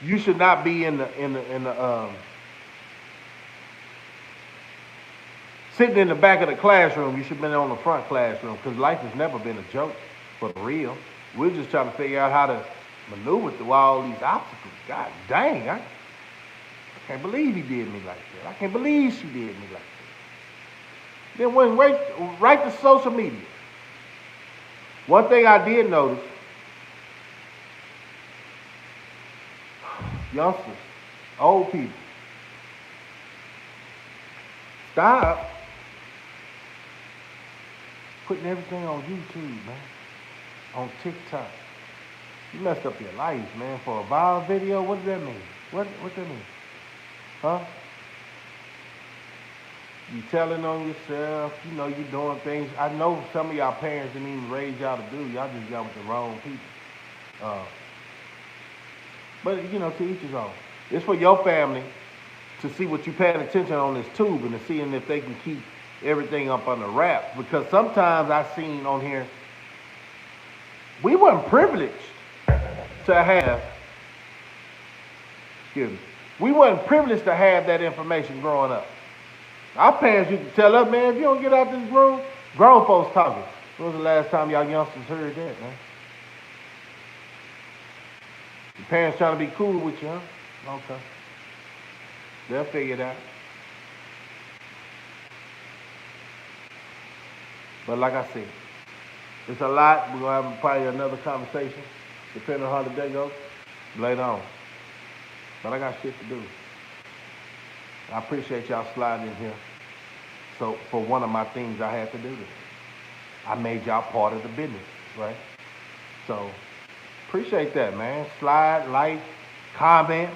You should not be in the sitting in the back of the classroom. You should be on the front classroom because life has never been a joke for real. We're just trying to figure out how to maneuver through all these obstacles. God dang, I can't believe he did me like that. I can't believe she did me like that. Then went right to social media. One thing I did notice, youngsters, old people, stop putting everything on YouTube, man, on TikTok. You messed up your life, man, for a viral video. What does that mean? What that mean? Huh? You telling on yourself, you know, you doing things. I know some of y'all parents didn't even raise y'all to do. Y'all just got with the wrong people. But, you know, to each his own. It's for your family to see what you paying attention on this tube and to seeing if they can keep everything up under wraps. Because sometimes I seen on here, we weren't privileged to have, we weren't privileged to have that information growing up. Our parents used to tell us, man, if you don't get out this room, grown folks talking. When was the last time y'all youngsters heard that, man? Your parents trying to be cool with you, huh? Okay. They'll figure it out. But like I said, it's a lot. We're gonna have probably another conversation, depending on how the day goes, later on. But I got shit to do. I appreciate y'all sliding in here. So for one of my things I had to do this. I made y'all part of the business, right? So appreciate that, man. Slide, like, comment,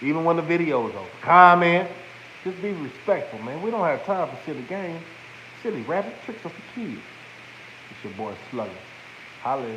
even when the video's over. Comment. Just be respectful, man. We don't have time for silly games. Silly rabbit tricks are for kids. It's your boy Slugger. Holla.